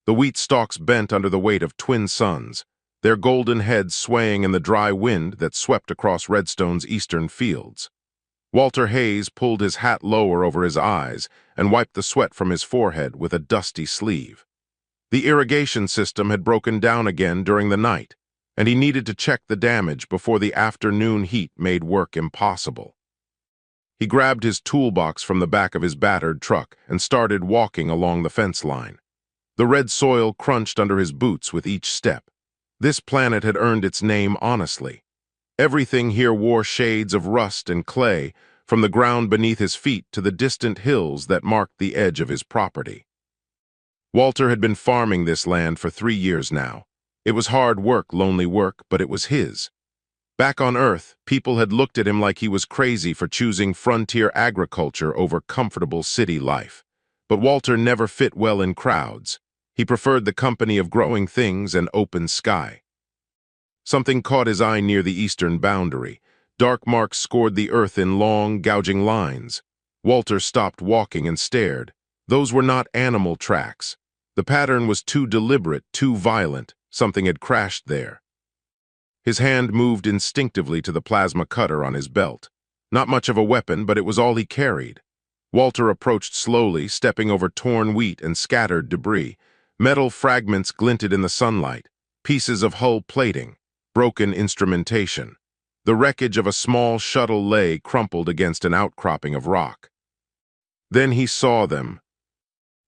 The wheat stalks bent under the weight of twin suns, their golden heads swaying in the dry wind that swept across Redstone's eastern fields. Walter Hayes pulled his hat lower over his eyes and wiped the sweat from his forehead with a dusty sleeve. The irrigation system had broken down again during the night, and he needed to check the damage before the afternoon heat made work impossible. He grabbed his toolbox from the back of his battered truck and started walking along the fence line. The red soil crunched under his boots with each step. This planet had earned its name honestly. Everything here wore shades of rust and clay, from the ground beneath his feet to the distant hills that marked the edge of his property. Walter had been farming this land for 3 years now. It was hard work, lonely work, but it was his. Back on Earth, people had looked at him like he was crazy for choosing frontier agriculture over comfortable city life. But Walter never fit well in crowds. He preferred the company of growing things and open sky. Something caught his eye near the eastern boundary. Dark marks scored the earth in long, gouging lines. Walter stopped walking and stared. Those were not animal tracks. The pattern was too deliberate, too violent. Something had crashed there. His hand moved instinctively to the plasma cutter on his belt. Not much of a weapon, but it was all he carried. Walter approached slowly, stepping over torn wheat and scattered debris. Metal fragments glinted in the sunlight, pieces of hull plating, broken instrumentation. The wreckage of a small shuttle lay crumpled against an outcropping of rock. Then he saw them.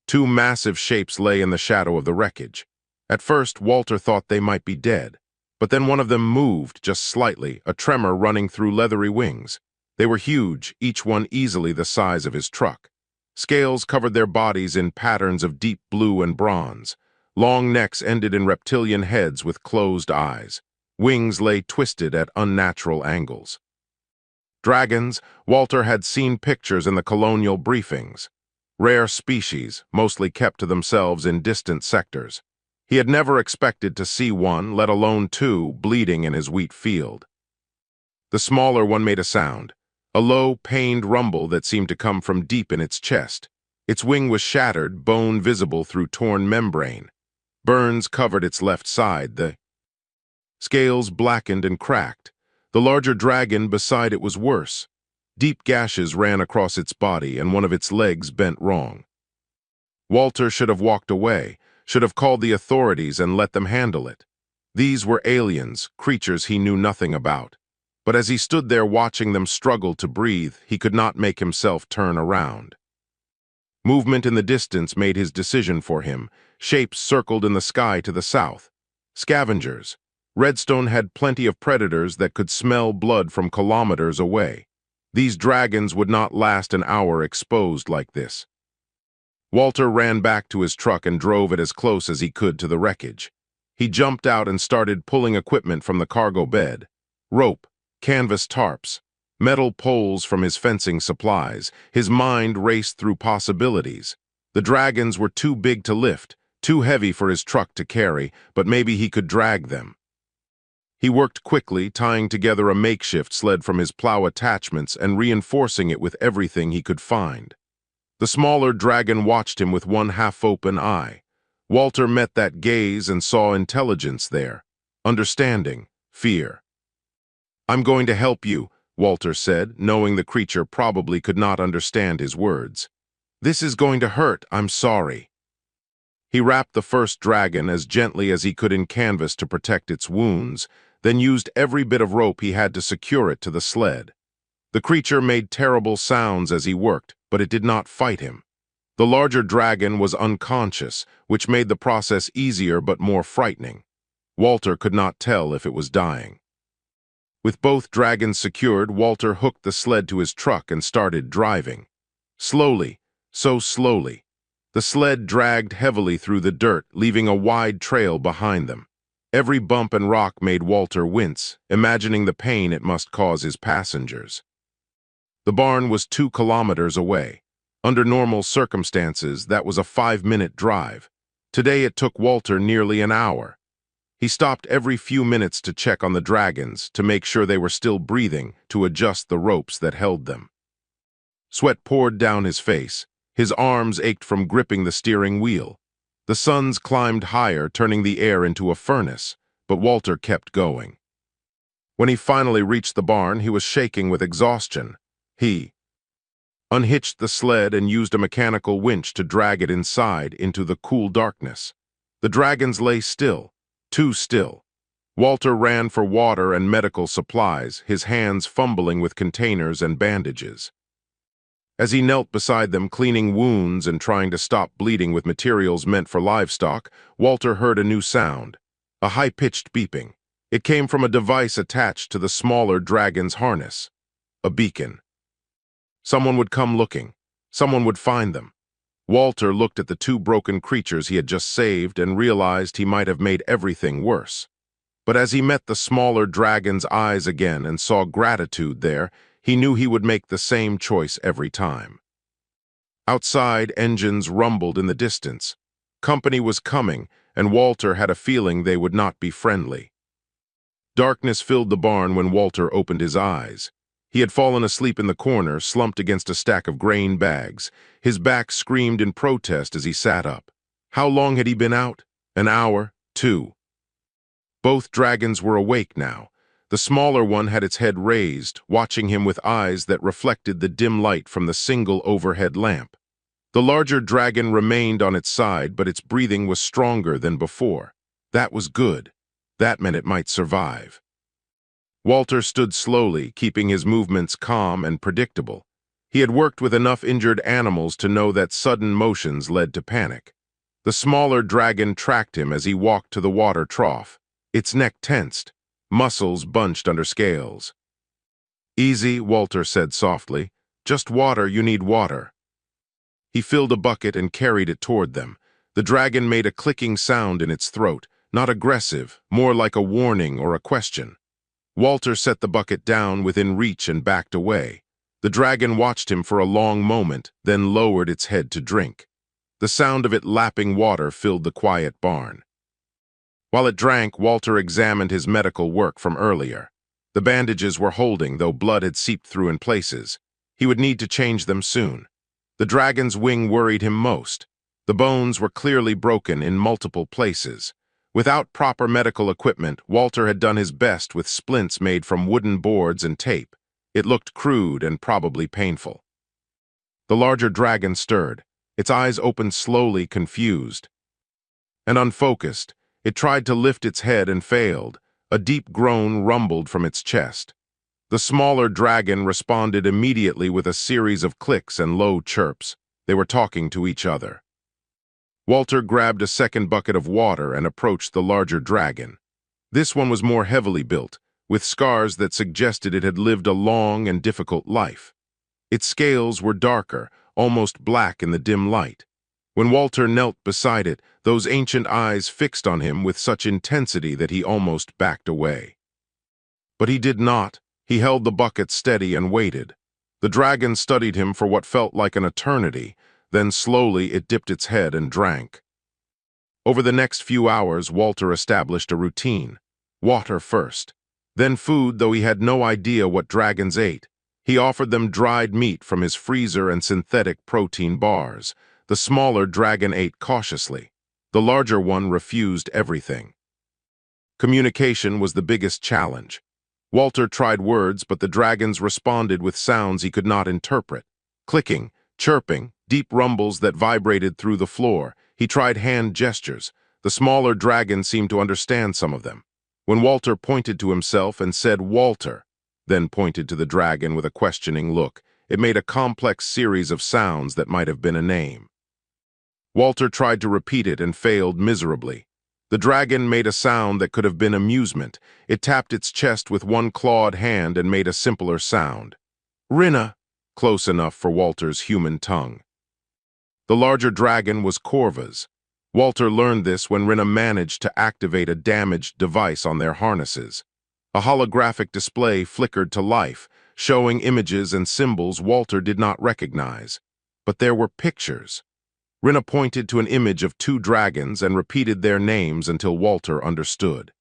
2 massive shapes lay in the shadow of the wreckage. At first, Walter thought they might be dead, but then one of them moved just slightly, a tremor running through leathery wings. They were huge, each one easily the size of his truck. Scales covered their bodies in patterns of deep blue and bronze. Long necks ended in reptilian heads with closed eyes. Wings lay twisted at unnatural angles. Dragons, Walter had seen pictures in the colonial briefings. Rare species, mostly kept to themselves in distant sectors. He had never expected to see one, let alone 2, bleeding in his wheat field. The smaller one made a sound. A low, pained rumble that seemed to come from deep in its chest. Its wing was shattered, bone visible through torn membrane. Burns covered its left side. The scales blackened and cracked. The larger dragon beside it was worse. Deep gashes ran across its body, and one of its legs bent wrong. Walter should have walked away, should have called the authorities and let them handle it. These were aliens, creatures he knew nothing about. But as he stood there watching them struggle to breathe, he could not make himself turn around. Movement in the distance made his decision for him. Shapes circled in the sky to the south. Scavengers. Redstone had plenty of predators that could smell blood from kilometers away. These dragons would not last an hour exposed like this. Walter ran back to his truck and drove it as close as he could to the wreckage. He jumped out and started pulling equipment from the cargo bed. Rope, canvas tarps, metal poles from his fencing supplies. His mind raced through possibilities. The dragons were too big to lift, too heavy for his truck to carry, but maybe he could drag them. He worked quickly, tying together a makeshift sled from his plow attachments and reinforcing it with everything he could find. The smaller dragon watched him with one half-open eye. Walter met that gaze and saw intelligence there, understanding, fear. "I'm going to help you," Walter said, knowing the creature probably could not understand his words. "This is going to hurt, I'm sorry." He wrapped the first dragon as gently as he could in canvas to protect its wounds, then used every bit of rope he had to secure it to the sled. The creature made terrible sounds as he worked, but it did not fight him. The larger dragon was unconscious, which made the process easier but more frightening. Walter could not tell if it was dying. With both dragons secured, Walter hooked the sled to his truck and started driving. Slowly, so slowly. The sled dragged heavily through the dirt, leaving a wide trail behind them. Every bump and rock made Walter wince, imagining the pain it must cause his passengers. The barn was 2 kilometers away. Under normal circumstances, that was a 5-minute drive. Today it took Walter nearly an hour. He stopped every few minutes to check on the dragons, to make sure they were still breathing, to adjust the ropes that held them. Sweat poured down his face. His arms ached from gripping the steering wheel. The suns climbed higher, turning the air into a furnace, but Walter kept going. When he finally reached the barn, he was shaking with exhaustion. He unhitched the sled and used a mechanical winch to drag it inside into the cool darkness. The dragons lay still, too still. Walter ran for water and medical supplies, his hands fumbling with containers and bandages. As he knelt beside them, cleaning wounds and trying to stop bleeding with materials meant for livestock, Walter heard a new sound, a high-pitched beeping. It came from a device attached to the smaller dragon's harness, a beacon. Someone would come looking. Someone would find them. Walter looked at the two broken creatures he had just saved and realized he might have made everything worse. But as he met the smaller dragon's eyes again and saw gratitude there, he knew he would make the same choice every time. Outside, engines rumbled in the distance. Company was coming, and Walter had a feeling they would not be friendly. Darkness filled the barn when Walter opened his eyes. He had fallen asleep in the corner, slumped against a stack of grain bags. His back screamed in protest as he sat up. How long had he been out? An hour? 2. Both dragons were awake now. The smaller one had its head raised, watching him with eyes that reflected the dim light from the single overhead lamp. The larger dragon remained on its side, but its breathing was stronger than before. That was good. That meant it might survive. Walter stood slowly, keeping his movements calm and predictable. He had worked with enough injured animals to know that sudden motions led to panic. The smaller dragon tracked him as he walked to the water trough. Its neck tensed, muscles bunched under scales. "Easy," Walter said softly. "Just water, you need water." He filled a bucket and carried it toward them. The dragon made a clicking sound in its throat, not aggressive, more like a warning or a question. Walter set the bucket down within reach and backed away. The dragon watched him for a long moment, then lowered its head to drink. The sound of it lapping water filled the quiet barn. While it drank, Walter examined his medical work from earlier. The bandages were holding, though blood had seeped through in places. He would need to change them soon. The dragon's wing worried him most. The bones were clearly broken in multiple places. Without proper medical equipment, Walter had done his best with splints made from wooden boards and tape. It looked crude and probably painful. The larger dragon stirred. Its eyes opened slowly, confused and unfocused. It tried to lift its head and failed. A deep groan rumbled from its chest. The smaller dragon responded immediately with a series of clicks and low chirps. They were talking to each other. Walter grabbed a second bucket of water and approached the larger dragon. This one was more heavily built, with scars that suggested it had lived a long and difficult life. Its scales were darker, almost black in the dim light. When Walter knelt beside it, those ancient eyes fixed on him with such intensity that he almost backed away. But he did not. He held the bucket steady and waited. The dragon studied him for what felt like an eternity, then slowly it dipped its head and drank. Over the next few hours, Walter established a routine. Water first, then food, though he had no idea what dragons ate. He offered them dried meat from his freezer and synthetic protein bars. The smaller dragon ate cautiously. The larger one refused everything. Communication was the biggest challenge. Walter tried words, but the dragons responded with sounds he could not interpret. Clicking, chirping, deep rumbles that vibrated through the floor. He tried hand gestures. The smaller dragon seemed to understand some of them. When Walter pointed to himself and said, "Walter," then pointed to the dragon with a questioning look, it made a complex series of sounds that might have been a name. Walter tried to repeat it and failed miserably. The dragon made a sound that could have been amusement. It tapped its chest with one clawed hand and made a simpler sound. "Rinna," close enough for Walter's human tongue. The larger dragon was Corva's. Walter learned this when Rinna managed to activate a damaged device on their harnesses. A holographic display flickered to life, showing images and symbols Walter did not recognize. But there were pictures. Rinna pointed to an image of 2 dragons and repeated their names until Walter understood.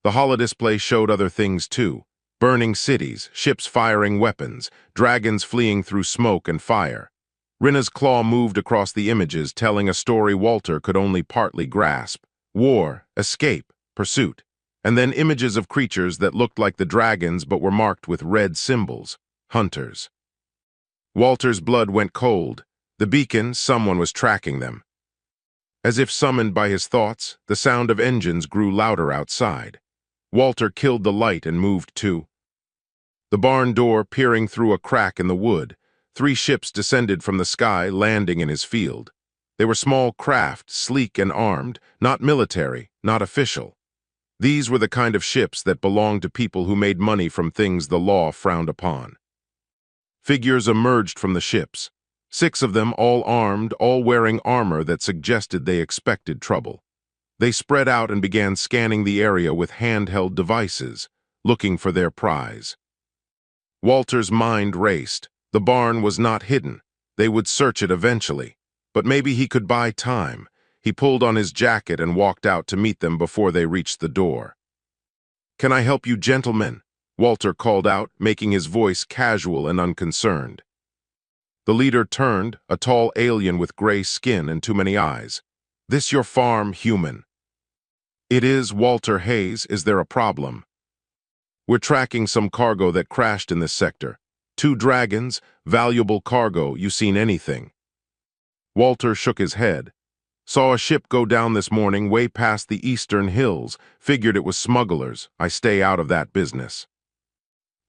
The holodisplay showed other things too. Burning cities, ships firing weapons, dragons fleeing through smoke and fire. Rinna's claw moved across the images, telling a story Walter could only partly grasp. War, escape, pursuit, and then images of creatures that looked like the dragons but were marked with red symbols. Hunters. Walter's blood went cold. The beacon, someone was tracking them. As if summoned by his thoughts, the sound of engines grew louder outside. Walter killed the light and moved to the barn door, peering through a crack in the wood. 3 ships descended from the sky, landing in his field. They were small craft, sleek and armed, not military, not official. These were the kind of ships that belonged to people who made money from things the law frowned upon. Figures emerged from the ships. 6 of them, all armed, all wearing armor that suggested they expected trouble. They spread out and began scanning the area with handheld devices, looking for their prize. Walter's mind raced. The barn was not hidden. They would search it eventually. But maybe he could buy time. He pulled on his jacket and walked out to meet them before they reached the door. "Can I help you, gentlemen?" Walter called out, making his voice casual and unconcerned. The leader turned, a tall alien with gray skin and too many eyes. "This your farm, human?" "It is, Walter Hayes. Is there a problem?" "We're tracking some cargo that crashed in this sector. 2 dragons, valuable cargo. You seen anything?" Walter shook his head. "Saw a ship go down this morning way past the eastern hills. Figured it was smugglers. I stay out of that business."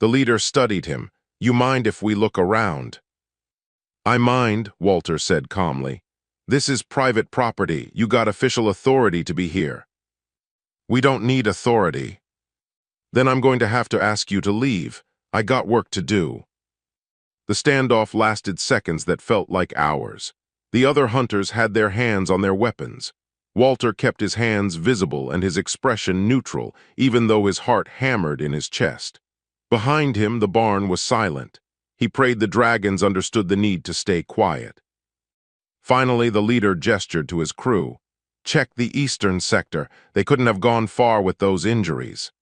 The leader studied him. "You mind if we look around?" "I mind," Walter said calmly. "This is private property. You got official authority to be here." "We don't need authority." "Then I'm going to have to ask you to leave. I got work to do." The standoff lasted seconds that felt like hours. The other hunters had their hands on their weapons. Walter kept his hands visible and his expression neutral, even though his heart hammered in his chest. Behind him, the barn was silent. He prayed the dragons understood the need to stay quiet. Finally, the leader gestured to his crew. "Check the eastern sector. They couldn't have gone far with those injuries."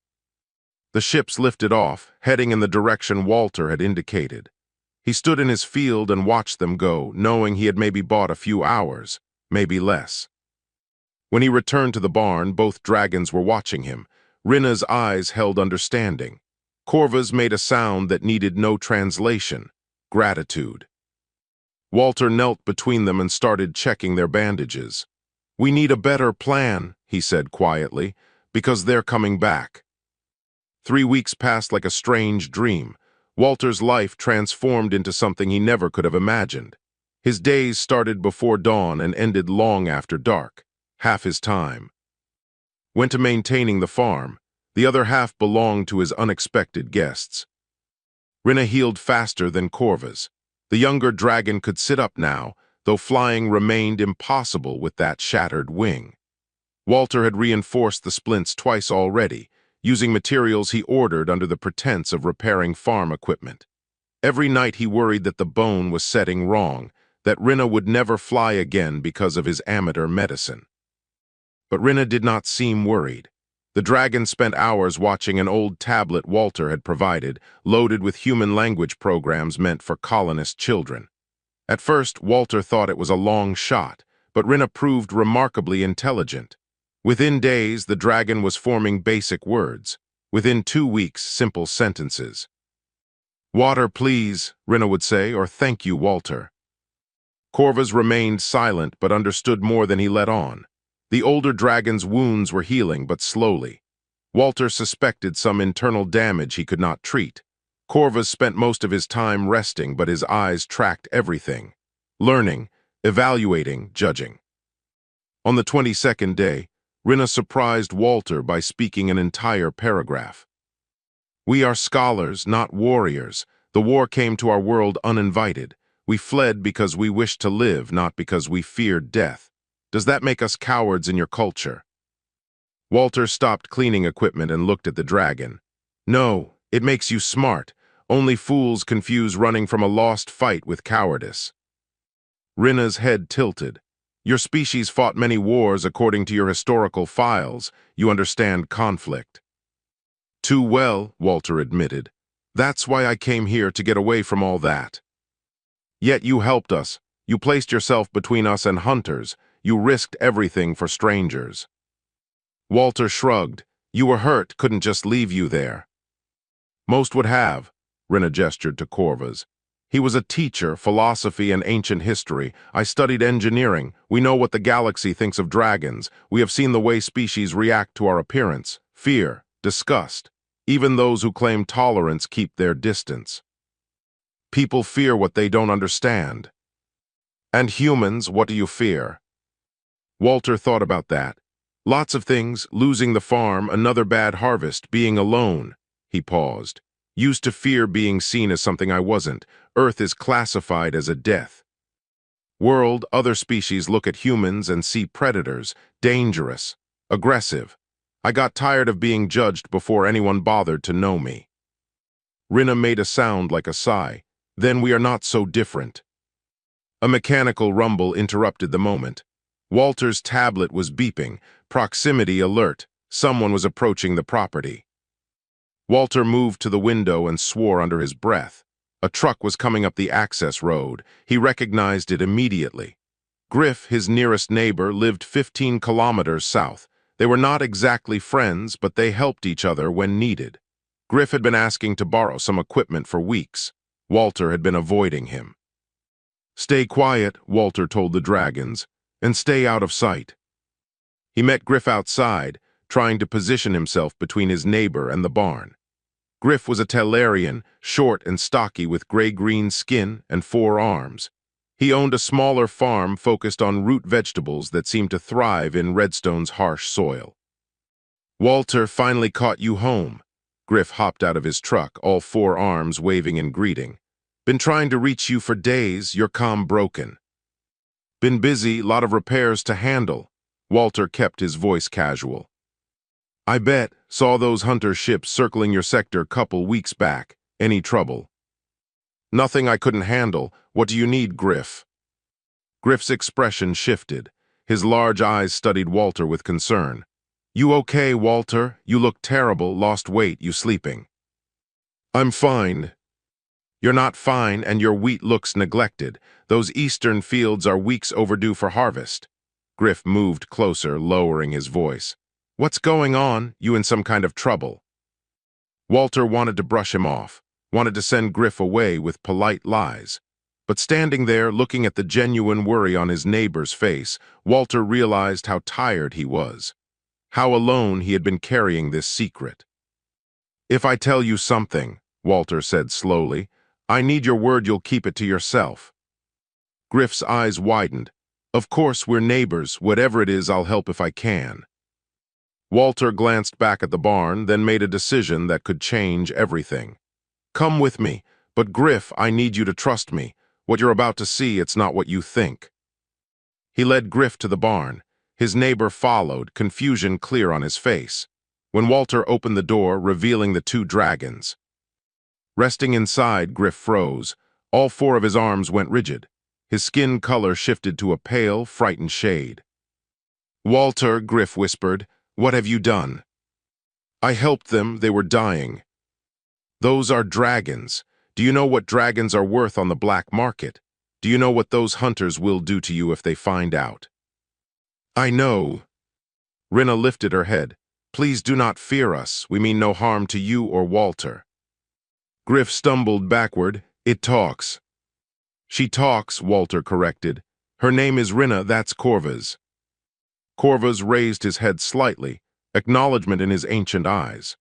The ships lifted off, heading in the direction Walter had indicated. He stood in his field and watched them go, knowing he had maybe bought a few hours, maybe less. When he returned to the barn, both dragons were watching him. Rinna's eyes held understanding. Corva's made a sound that needed no translation: gratitude. Walter knelt between them and started checking their bandages. "We need a better plan," he said quietly, "because they're coming back." 3 weeks passed like a strange dream. Walter's life transformed into something he never could have imagined. His days started before dawn and ended long after dark. Half his time went to maintaining the farm. The other half belonged to his unexpected guests. Rinna healed faster than Corva's. The younger dragon could sit up now, though flying remained impossible with that shattered wing. Walter had reinforced the splints twice already, using materials he ordered under the pretense of repairing farm equipment. Every night he worried that the bone was setting wrong, that Rinna would never fly again because of his amateur medicine. But Rinna did not seem worried. The dragon spent hours watching an old tablet Walter had provided, loaded with human language programs meant for colonist children. At first, Walter thought it was a long shot, but Rinna proved remarkably intelligent. Within days, the dragon was forming basic words. Within 2 weeks, simple sentences. "Water, please," Rinna would say, or "Thank you, Walter." Corvus remained silent but understood more than he let on. The older dragon's wounds were healing, but slowly. Walter suspected some internal damage he could not treat. Corvus spent most of his time resting, but his eyes tracked everything. Learning, evaluating, judging. On the 22nd day, Rinna surprised Walter by speaking an entire paragraph. "We are scholars, not warriors. The war came to our world uninvited. We fled because we wished to live, not because we feared death. Does that make us cowards in your culture?" Walter stopped cleaning equipment and looked at the dragon. "No, it makes you smart. Only fools confuse running from a lost fight with cowardice." Rinna's head tilted. "Your species fought many wars according to your historical files. You understand conflict." "Too well," Walter admitted. "That's why I came here, to get away from all that." "Yet you helped us. You placed yourself between us and hunters. You risked everything for strangers. Walter shrugged. You were hurt, couldn't just leave you there. Most would have, Rinna gestured to Corvus. He was a teacher, philosophy and ancient history. I studied engineering. We know what the galaxy thinks of dragons. We have seen the way species react to our appearance. Fear, disgust. Even those who claim tolerance keep their distance. People fear what they don't understand. And humans, what do you fear? Walter thought about that. Lots of things, losing the farm, another bad harvest, being alone. He paused. Used to fear being seen as something I wasn't. Earth is classified as a death. World, other species look at humans and see predators, dangerous, aggressive. I got tired of being judged before anyone bothered to know me. Rinna made a sound like a sigh. Then we are not so different. A mechanical rumble interrupted the moment. Walter's tablet was beeping, proximity alert. Someone was approaching the property. Walter moved to the window and swore under his breath. A truck was coming up the access road. He recognized it immediately. Griff, his nearest neighbor, lived 15 kilometers south. They were not exactly friends, but they helped each other when needed. Griff had been asking to borrow some equipment for weeks. Walter had been avoiding him. Stay quiet, Walter told the dragons, and stay out of sight. He met Griff outside, trying to position himself between his neighbor and the barn. Griff was a Tellarian, short and stocky with gray-green skin and 4 arms. He owned a smaller farm focused on root vegetables that seemed to thrive in Redstone's harsh soil. Walter finally caught you home. Griff hopped out of his truck, all 4 arms waving in greeting. Been trying to reach you for days, your comm broken. Been busy, lot of repairs to handle. Walter kept his voice casual. I bet, saw those hunter ships circling your sector couple weeks back. Any trouble? Nothing I couldn't handle. What do you need, Griff? Griff's expression shifted. His large eyes studied Walter with concern. You okay, Walter? You look terrible, lost weight, you sleeping? I'm fine. You're not fine, and your wheat looks neglected. Those eastern fields are weeks overdue for harvest. Griff moved closer, lowering his voice. What's going on? You in some kind of trouble? Walter wanted to brush him off, wanted to send Griff away with polite lies. But standing there, looking at the genuine worry on his neighbor's face, Walter realized how tired he was, how alone he had been carrying this secret. If I tell you something, Walter said slowly, I need your word you'll keep it to yourself. Griff's eyes widened. Of course, we're neighbors. Whatever it is, I'll help if I can. Walter glanced back at the barn, then made a decision that could change everything. Come with me, but Griff, I need you to trust me. What you're about to see, it's not what you think. He led Griff to the barn. His neighbor followed, confusion clear on his face. When Walter opened the door, revealing the 2 dragons. Resting inside, Griff froze. All 4 of his arms went rigid. His skin color shifted to a pale, frightened shade. Walter, Griff whispered, what have you done? I helped them, they were dying. Those are dragons. Do you know what dragons are worth on the black market? Do you know what those hunters will do to you if they find out? I know. Rinna lifted her head. Please do not fear us. We mean no harm to you or Walter. Griff stumbled backward. It talks. She talks, Walter corrected. Her name is Rinna, that's Corvus. Corvus raised his head slightly, acknowledgement in his ancient eyes.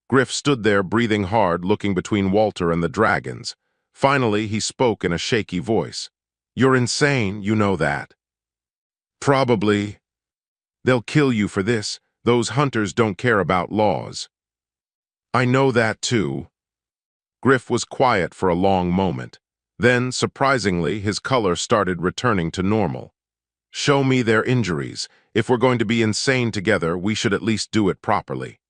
Griff stood there, breathing hard, looking between Walter and the dragons. Finally, he spoke in a shaky voice. You're insane, you know that. Probably. They'll kill you for this. Those hunters don't care about laws. I know that too. Griff was quiet for a long moment. Then, surprisingly, his color started returning to normal. Show me their injuries. If we're going to be insane together, we should at least do it properly.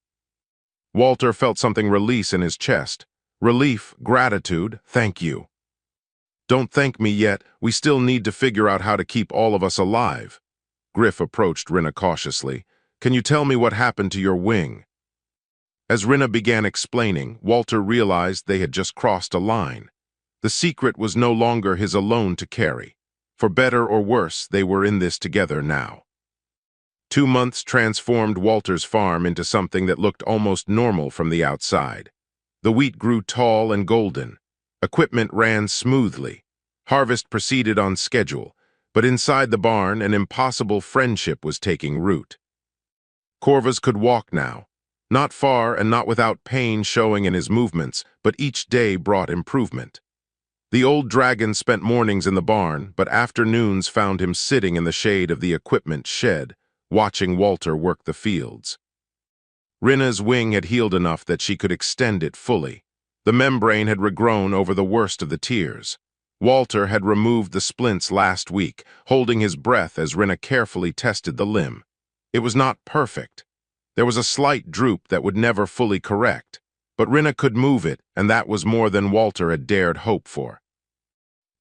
Walter felt something release in his chest. Relief, gratitude, thank you. Don't thank me yet. We still need to figure out how to keep all of us alive. Griff approached Rinna cautiously. Can you tell me what happened to your wing? As Rinna began explaining, Walter realized they had just crossed a line. The secret was no longer his alone to carry. For better or worse, they were in this together now. 2 months transformed Walter's farm into something that looked almost normal from the outside. The wheat grew tall and golden. Equipment ran smoothly. Harvest proceeded on schedule, but inside the barn, an impossible friendship was taking root. Corvus could walk now, not far and not without pain showing in his movements, but each day brought improvement. The old dragon spent mornings in the barn, but afternoons found him sitting in the shade of the equipment shed, watching Walter work the fields. Rinna's wing had healed enough that she could extend it fully. The membrane had regrown over the worst of the tears. Walter had removed the splints last week, holding his breath as Rinna carefully tested the limb. It was not perfect. There was a slight droop that would never fully correct, but Rinna could move it, and that was more than Walter had dared hope for.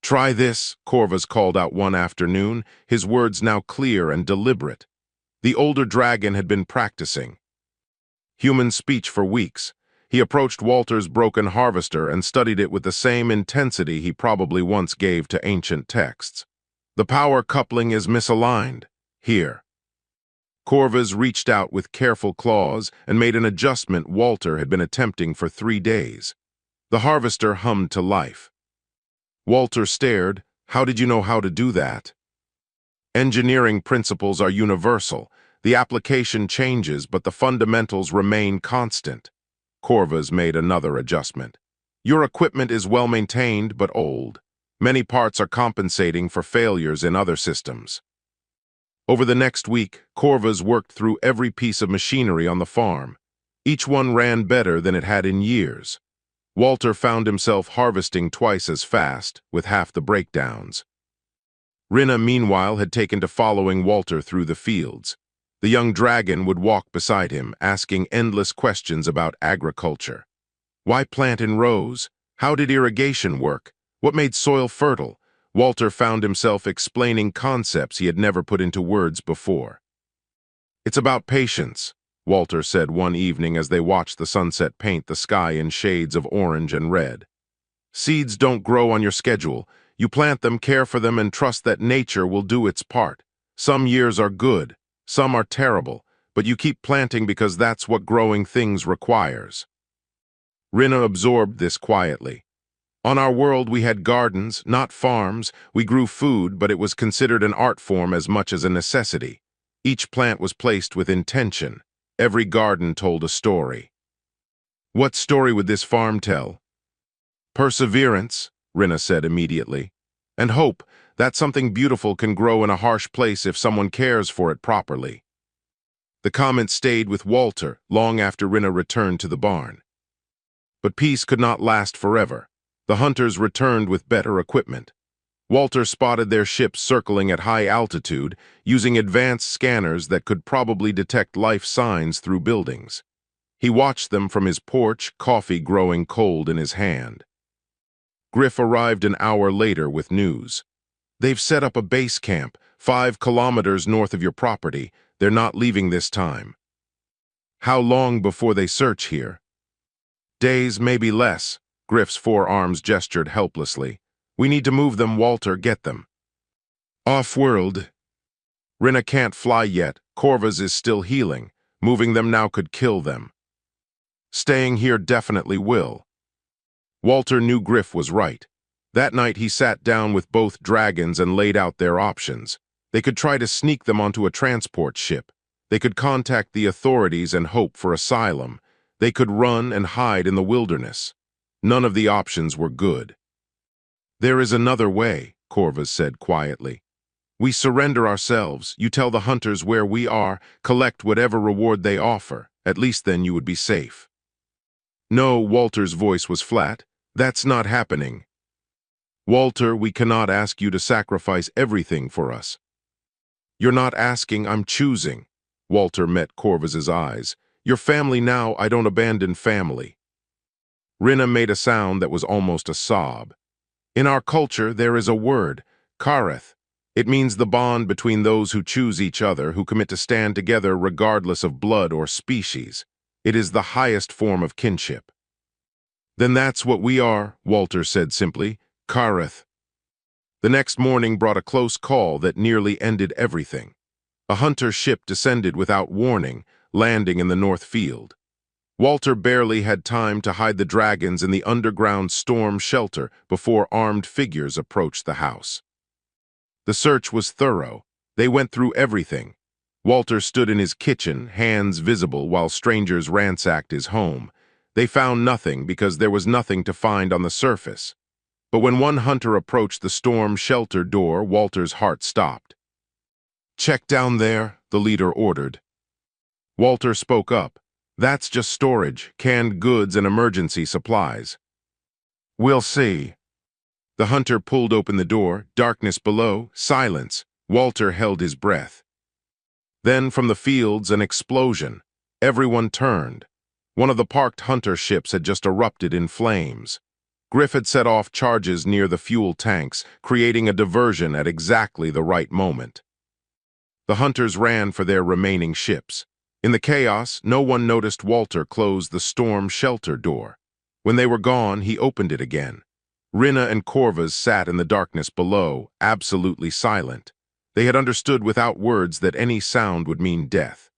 "Try this," Corvus called out one afternoon, his words now clear and deliberate. The older dragon had been practicing human speech for weeks. He approached Walter's broken harvester and studied it with the same intensity he probably once gave to ancient texts. "The power coupling is misaligned. Here." Corvus reached out with careful claws and made an adjustment Walter had been attempting for 3 days. The harvester hummed to life. Walter stared. "How did you know how to do that?" "Engineering principles are universal. The application changes, but the fundamentals remain constant." Corvus made another adjustment. "Your equipment is well maintained, but old. Many parts are compensating for failures in other systems." Over the next week, Corvus worked through every piece of machinery on the farm. Each one ran better than it had in years. Walter found himself harvesting twice as fast, with half the breakdowns. Rinna, meanwhile, had taken to following Walter through the fields. The young dragon would walk beside him, asking endless questions about agriculture. Why plant in rows? How did irrigation work? What made soil fertile? Walter found himself explaining concepts he had never put into words before. "It's about patience," Walter said one evening as they watched the sunset paint the sky in shades of orange and red. "Seeds don't grow on your schedule. You plant them, care for them, and trust that nature will do its part. Some years are good, some are terrible, but you keep planting because that's what growing things requires." Rinna absorbed this quietly. On our world we had gardens, not farms. We grew food, but it was considered an art form as much as a necessity. Each plant was placed with intention. Every garden told a story. "What story would this farm tell?" "Perseverance," Rinna said immediately. "And hope that something beautiful can grow in a harsh place if someone cares for it properly." The comment stayed with Walter long after Rinna returned to the barn. But peace could not last forever. The hunters returned with better equipment. Walter spotted their ships circling at high altitude, using advanced scanners that could probably detect life signs through buildings. He watched them from his porch, coffee growing cold in his hand. Griff arrived an hour later with news. "They've set up a base camp, 5 kilometers north of your property. They're not leaving this time." "How long before they search here?" "Days, maybe less." Griff's forearms gestured helplessly. "We need to move them, Walter. Get them." "Off-world." "Rinna can't fly yet. Corvus is still healing. Moving them now could kill them." "Staying here definitely will." Walter knew Griff was right. That night he sat down with both dragons and laid out their options. They could try to sneak them onto a transport ship. They could contact the authorities and hope for asylum. They could run and hide in the wilderness. None of the options were good. "There is another way," Corvus said quietly. "We surrender ourselves. You tell the hunters where we are, collect whatever reward they offer. At least then you would be safe." "No," Walter's voice was flat. "That's not happening." "Walter, we cannot ask you to sacrifice everything for us." "You're not asking, I'm choosing." Walter met Corvus's eyes. "Your family now, I don't abandon family." Rinna made a sound that was almost a sob. "In our culture, there is a word, kareth. It means the bond between those who choose each other, who commit to stand together regardless of blood or species. It is the highest form of kinship." "Then that's what we are," Walter said simply. Kareth. The next morning brought a close call that nearly ended everything. A hunter ship descended without warning, landing in the North Field. Walter barely had time to hide the dragons in the underground storm shelter before armed figures approached the house. The search was thorough. They went through everything. Walter stood in his kitchen, hands visible, while strangers ransacked his home. They found nothing because there was nothing to find on the surface. But when one hunter approached the storm shelter door, Walter's heart stopped. "Check down there," the leader ordered. Walter spoke up. "That's just storage, canned goods and emergency supplies." "We'll see." The hunter pulled open the door, darkness below, silence. Walter held his breath. Then from the fields, an explosion. Everyone turned. One of the parked hunter ships had just erupted in flames. Griff had set off charges near the fuel tanks, creating a diversion at exactly the right moment. The hunters ran for their remaining ships. In the chaos, no one noticed Walter close the storm shelter door. When they were gone, he opened it again. Rinna and Corvus sat in the darkness below, absolutely silent. They had understood without words that any sound would mean death.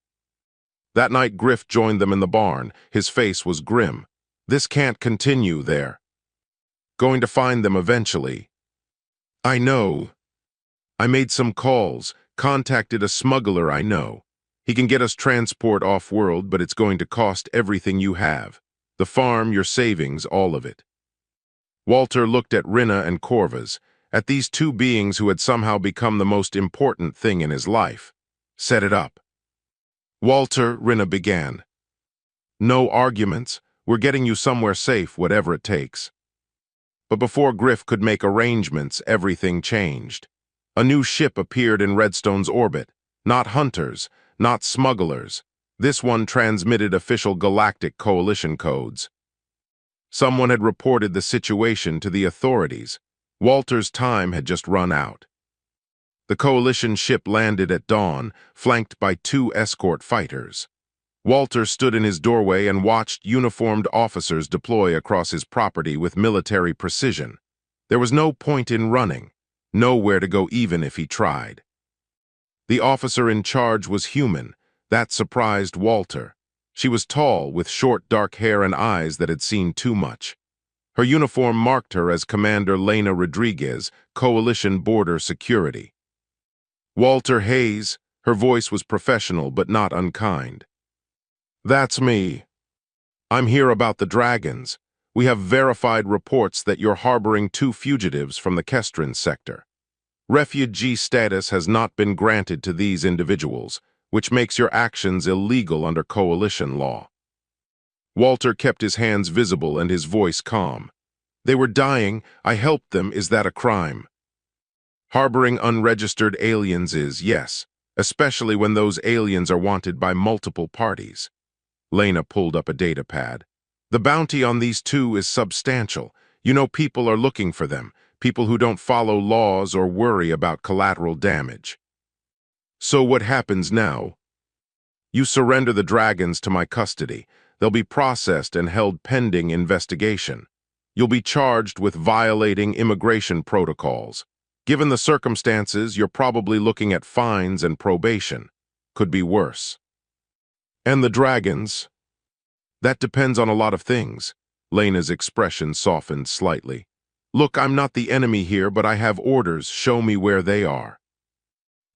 That night, Griff joined them in the barn. His face was grim. "This can't continue there. Going to find them eventually." "I know. I made some calls, contacted a smuggler I know. He can get us transport off-world, but it's going to cost everything you have. The farm, your savings, all of it." Walter looked at Rinna and Corvus, at these two beings who had somehow become the most important thing in his life. "Set it up." "Walter," Rinna began. "No arguments. We're getting you somewhere safe, whatever it takes." But before Griff could make arrangements, everything changed. A new ship appeared in Redstone's orbit. Not hunters, not smugglers. This one transmitted official Galactic Coalition codes. Someone had reported the situation to the authorities. Walter's time had just run out. The Coalition ship landed at dawn, flanked by 2 escort fighters. Walter stood in his doorway and watched uniformed officers deploy across his property with military precision. There was no point in running, nowhere to go even if he tried. The officer in charge was human. That surprised Walter. She was tall, with short dark hair and eyes that had seen too much. Her uniform marked her as Commander Lena Rodriguez, Coalition Border Security. "Walter Hayes," her voice was professional but not unkind. "That's me. I'm here about the dragons. We have verified reports that you're harboring 2 fugitives from the Kestrin sector. Refugee status has not been granted to these individuals, which makes your actions illegal under Coalition law." Walter kept his hands visible and his voice calm. "They were dying. I helped them. Is that a crime?" "Harboring unregistered aliens is, yes, especially when those aliens are wanted by multiple parties." Lena pulled up a data pad. "The bounty on these 2 is substantial. You know, people are looking for them, people who don't follow laws or worry about collateral damage." "So what happens now?" "You surrender the dragons to my custody. They'll be processed and held pending investigation. You'll be charged with violating immigration protocols. Given the circumstances, you're probably looking at fines and probation. Could be worse." "And the dragons?" "That depends on a lot of things." Lena's expression softened slightly. "Look, I'm not the enemy here, but I have orders. Show me where they are."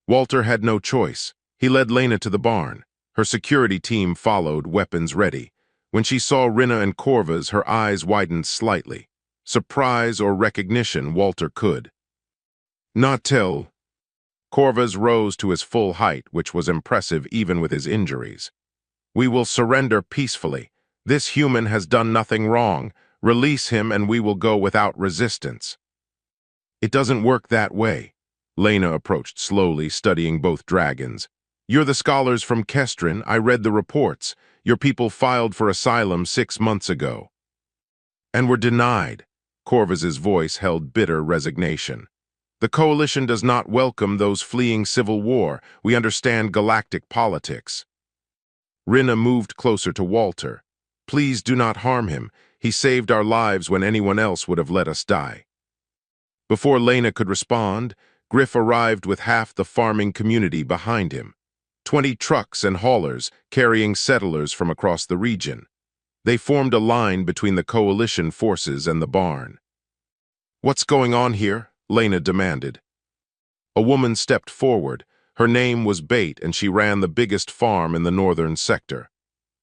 Walter had no choice. He led Lena to the barn. Her security team followed, weapons ready. When she saw Rinna and Corvus, her eyes widened slightly. Surprise or recognition, Walter could not tell. Corvus rose to his full height, which was impressive even with his injuries. "We will surrender peacefully. This human has done nothing wrong. Release him and we will go without resistance." "It doesn't work that way." Lena approached slowly, studying both dragons. "You're the scholars from Kestrin. I read the reports. Your people filed for asylum 6 months ago." "And were denied." Corvus's voice held bitter resignation. "The Coalition does not welcome those fleeing civil war. We understand galactic politics." Rinna moved closer to Walter. "Please do not harm him. He saved our lives when anyone else would have let us die." Before Lena could respond, Griff arrived with half the farming community behind him. 20 trucks and haulers carrying settlers from across the region. They formed a line between the coalition forces and the barn. "What's going on here?" Lena demanded. A woman stepped forward. Her name was Bate, and she ran the biggest farm in the northern sector.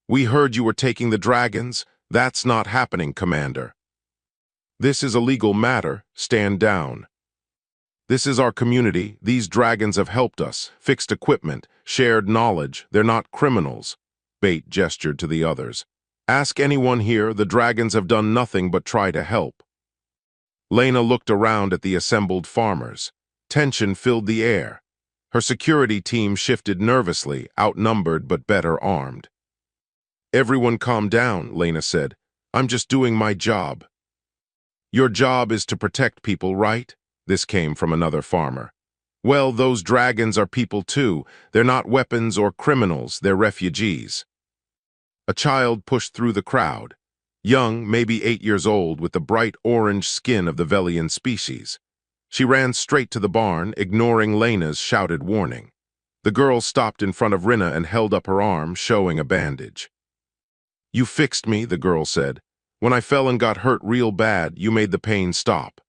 "We heard you were taking the dragons. That's not happening, Commander." "This is a legal matter. Stand down." "This is our community. These dragons have helped us, fixed equipment, shared knowledge. They're not criminals." Bate gestured to the others. "Ask anyone here. The dragons have done nothing but try to help." Lena looked around at the assembled farmers. Tension filled the air. Her security team shifted nervously, outnumbered but better armed. "Everyone calm down," Lena said. "I'm just doing my job." "Your job is to protect people, right?" This came from another farmer. "Well, those dragons are people too. They're not weapons or criminals, they're refugees." A child pushed through the crowd. Young, maybe 8 years old, with the bright orange skin of the Velian species. She ran straight to the barn, ignoring Lena's shouted warning. The girl stopped in front of Rinna and held up her arm, showing a bandage. "You fixed me," the girl said. "When I fell and got hurt real bad, you made the pain stop."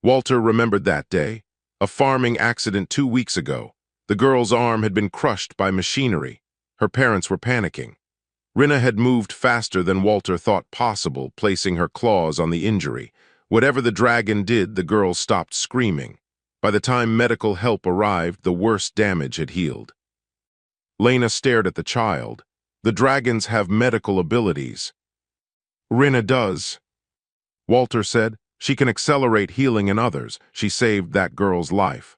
Walter remembered that day, a farming accident 2 weeks ago. The girl's arm had been crushed by machinery. Her parents were panicking. Rinna had moved faster than Walter thought possible, placing her claws on the injury. Whatever the dragon did, the girl stopped screaming. By the time medical help arrived, the worst damage had healed. Lena stared at the child. "The dragons have medical abilities." "Rinna does," Walter said. "She can accelerate healing in others. She saved that girl's life."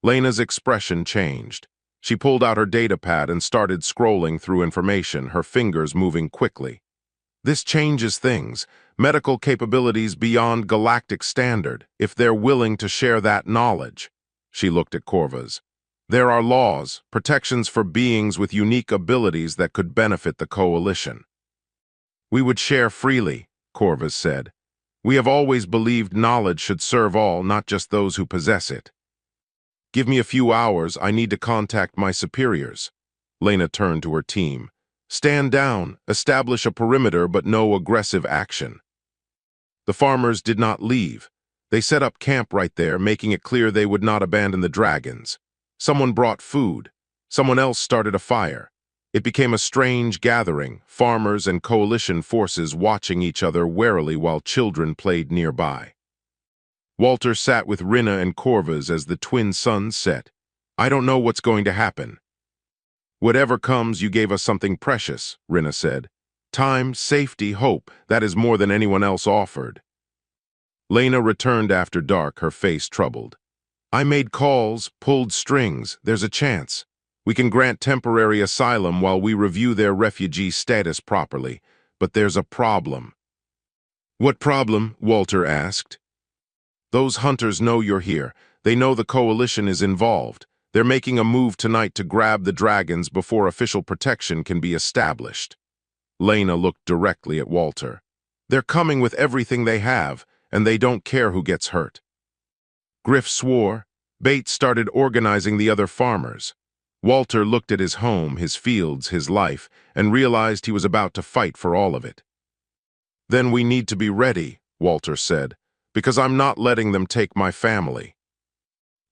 Lena's expression changed. She pulled out her datapad and started scrolling through information, her fingers moving quickly. "This changes things. Medical capabilities beyond galactic standard, if they're willing to share that knowledge." She looked at Corvus. "There are laws, protections for beings with unique abilities that could benefit the Coalition." "We would share freely," Corvus said. "We have always believed knowledge should serve all, not just those who possess it." "Give me a few hours. I need to contact my superiors." Lena turned to her team. "Stand down, establish a perimeter, but no aggressive action." The farmers did not leave. They set up camp right there, making it clear they would not abandon the dragons. Someone brought food. Someone else started a fire. It became a strange gathering, farmers and coalition forces watching each other warily while children played nearby. Walter sat with Rinna and Corvus as the twin suns set. "I don't know what's going to happen." "Whatever comes, you gave us something precious," Rinna said. "Time, safety, hope, that is more than anyone else offered." Lena returned after dark, her face troubled. "I made calls, pulled strings. There's a chance. We can grant temporary asylum while we review their refugee status properly. But there's a problem." "What problem?" Walter asked. "Those hunters know you're here. They know the Coalition is involved. They're making a move tonight to grab the dragons before official protection can be established." Lena looked directly at Walter. "They're coming with everything they have, and they don't care who gets hurt." Griff swore. Bates started organizing the other farmers. Walter looked at his home, his fields, his life, and realized he was about to fight for all of it. "Then we need to be ready," Walter said, "because I'm not letting them take my family."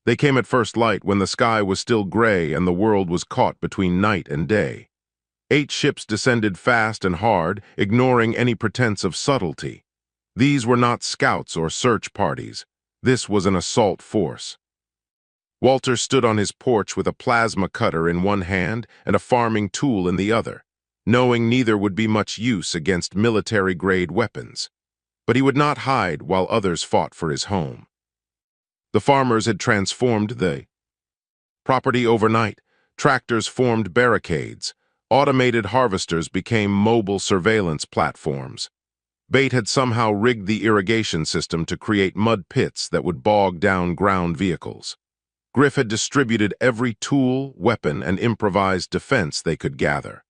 They came at first light when the sky was still gray and the world was caught between night and day. 8 ships descended fast and hard, ignoring any pretense of subtlety. These were not scouts or search parties. This was an assault force. Walter stood on his porch with a plasma cutter in one hand and a farming tool in the other, knowing neither would be much use against military-grade weapons. But he would not hide while others fought for his home. The farmers had transformed the property overnight. Tractors formed barricades. Automated harvesters became mobile surveillance platforms. Bate had somehow rigged the irrigation system to create mud pits that would bog down ground vehicles. Griff had distributed every tool, weapon, and improvised defense they could gather.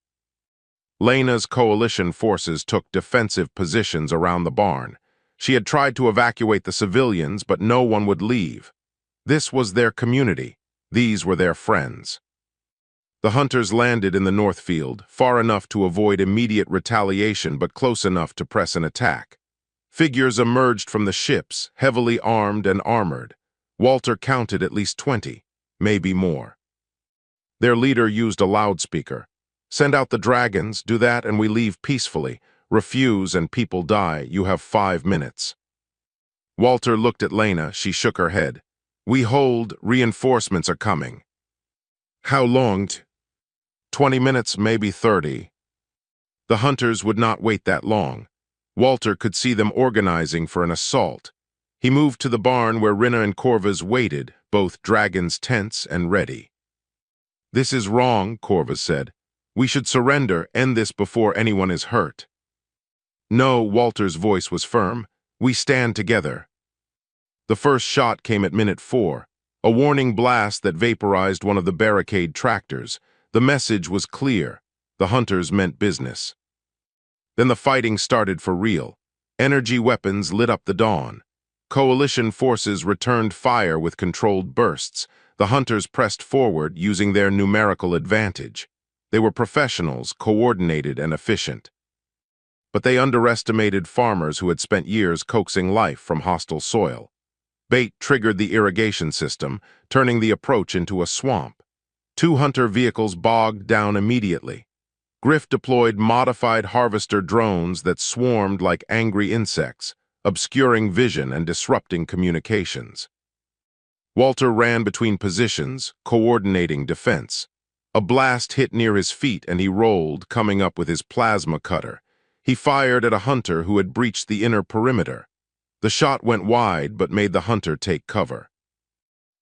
Lena's coalition forces took defensive positions around the barn. She had tried to evacuate the civilians, but no one would leave. This was their community. These were their friends. The hunters landed in the Northfield, far enough to avoid immediate retaliation but close enough to press an attack. Figures emerged from the ships, heavily armed and armored. Walter counted at least 20, maybe more. Their leader used a loudspeaker. "Send out the dragons, do that and we leave peacefully. Refuse and people die, you have 5 minutes." Walter looked at Lena, she shook her head. "We hold, reinforcements are coming." "How long?" 20 minutes, maybe 30. The hunters would not wait that long. Walter could see them organizing for an assault. He moved to the barn where Rinna and Corvus waited, both dragons tense and ready. "This is wrong," Corvus said. "We should surrender, end this before anyone is hurt." "No," Walter's voice was firm. "We stand together." The first shot came at minute 4, a warning blast that vaporized one of the barricade tractors. The message was clear. The hunters meant business. Then the fighting started for real. Energy weapons lit up the dawn. Coalition forces returned fire with controlled bursts. The hunters pressed forward using their numerical advantage. They were professionals, coordinated and efficient. But they underestimated farmers who had spent years coaxing life from hostile soil. Bait triggered the irrigation system, turning the approach into a swamp. 2 hunter vehicles bogged down immediately. Griff deployed modified harvester drones that swarmed like angry insects, obscuring vision and disrupting communications. Walter ran between positions, coordinating defense. A blast hit near his feet and he rolled, coming up with his plasma cutter. He fired at a hunter who had breached the inner perimeter. The shot went wide but made the hunter take cover.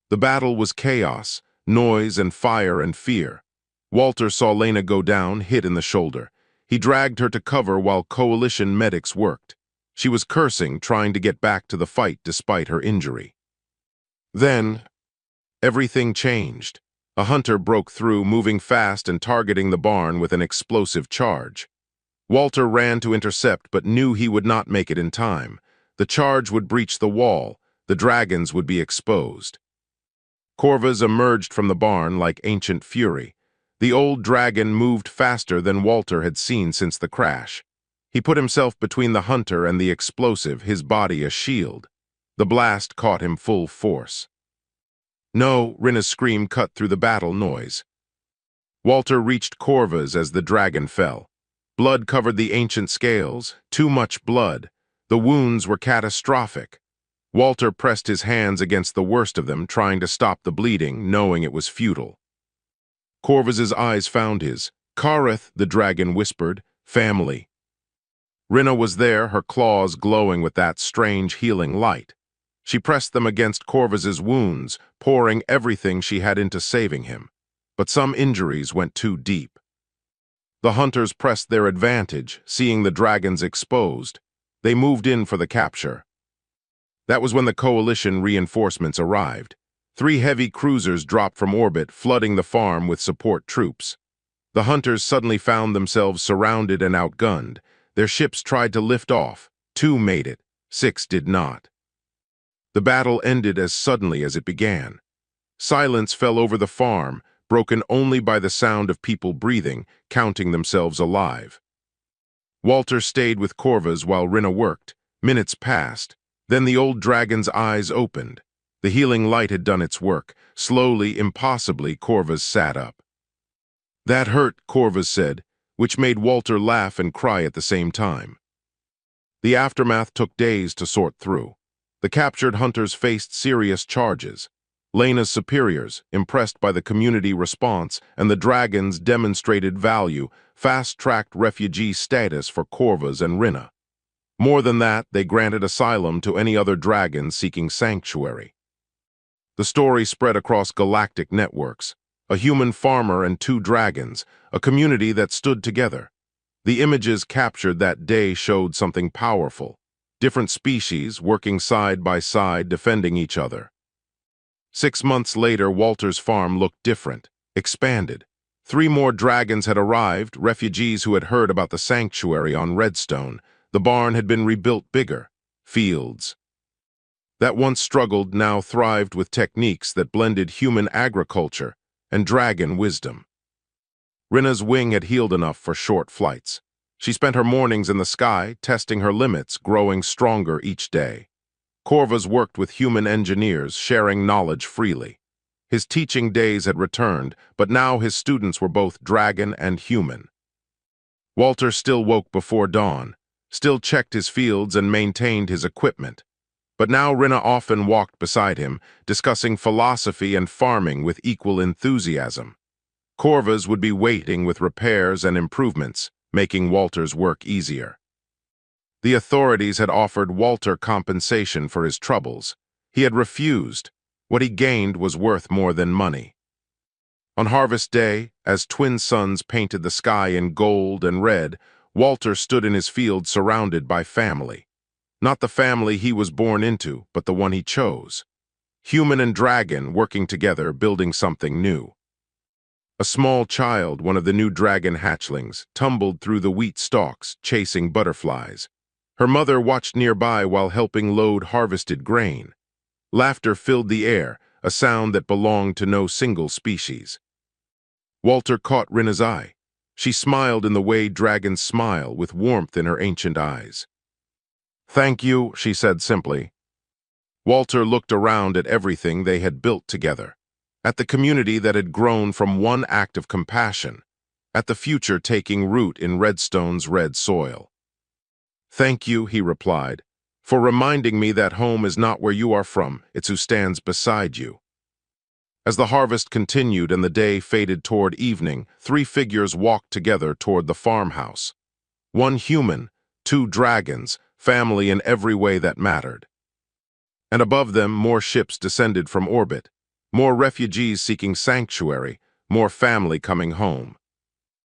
The battle was chaos, noise and fire and fear. Walter saw Lena go down, hit in the shoulder. He dragged her to cover while coalition medics worked. She was cursing, trying to get back to the fight despite her injury. Then, everything changed. A hunter broke through, moving fast and targeting the barn with an explosive charge. Walter ran to intercept but knew he would not make it in time. The charge would breach the wall. The dragons would be exposed. Corvus emerged from the barn like ancient fury. The old dragon moved faster than Walter had seen since the crash. He put himself between the hunter and the explosive, his body a shield. The blast caught him full force. "No," Rinna's scream cut through the battle noise. Walter reached Corvus as the dragon fell. Blood covered the ancient scales, too much blood. The wounds were catastrophic. Walter pressed his hands against the worst of them, trying to stop the bleeding, knowing it was futile. Corvus's eyes found his. "Kareth," the dragon whispered, "family." Rinna was there, her claws glowing with that strange healing light. She pressed them against Corvus's wounds, pouring everything she had into saving him. But some injuries went too deep. The hunters pressed their advantage, seeing the dragons exposed. They moved in for the capture. That was when the coalition reinforcements arrived. 3 heavy cruisers dropped from orbit, flooding the farm with support troops. The hunters suddenly found themselves surrounded and outgunned. Their ships tried to lift off. 2 made it. 6 did not. The battle ended as suddenly as it began. Silence fell over the farm, broken only by the sound of people breathing, counting themselves alive. Walter stayed with Corvus while Rinna worked. Minutes passed. Then the old dragon's eyes opened. The healing light had done its work. Slowly, impossibly, Corvus sat up. "That hurt," Corvus said, which made Walter laugh and cry at the same time. The aftermath took days to sort through. The captured hunters faced serious charges. Lena's superiors, impressed by the community response and the dragons' demonstrated value, fast-tracked refugee status for Corvus and Rinna. More than that, they granted asylum to any other dragons seeking sanctuary. The story spread across galactic networks. A human farmer and 2 dragons, a community that stood together. The images captured that day showed something powerful. Different species working side by side, defending each other. 6 months later, Walter's farm looked different, expanded. 3 more dragons had arrived, refugees who had heard about the sanctuary on Redstone. The barn had been rebuilt bigger. fields. That once struggled now thrived with techniques that blended human agriculture and dragon wisdom. Rinna's wing had healed enough for short flights. She spent her mornings in the sky, testing her limits, growing stronger each day. Corvus worked with human engineers, sharing knowledge freely. His teaching days had returned, but now his students were both dragon and human. Walter still woke before dawn, still checked his fields and maintained his equipment. But now Rinna often walked beside him, discussing philosophy and farming with equal enthusiasm. Corvus would be waiting with repairs and improvements, making Walter's work easier. The authorities had offered Walter compensation for his troubles. He had refused. What he gained was worth more than money. On harvest day, as twin suns painted the sky in gold and red, Walter stood in his field surrounded by family. Not the family he was born into, but the one he chose. Human and dragon working together, building something new. A small child, one of the new dragon hatchlings, tumbled through the wheat stalks, chasing butterflies. Her mother watched nearby while helping load harvested grain. Laughter filled the air, a sound that belonged to no single species. Walter caught Rinna's eye. She smiled in the way dragons smile, with warmth in her ancient eyes. "Thank you," she said simply. Walter looked around at everything they had built together, at the community that had grown from one act of compassion, at the future taking root in Redstone's red soil. "Thank you," he replied, "for reminding me that home is not where you are from, it's who stands beside you." As the harvest continued and the day faded toward evening, three figures walked together toward the farmhouse. One human, two dragons, family in every way that mattered. And above them, more ships descended from orbit, more refugees seeking sanctuary, more family coming home.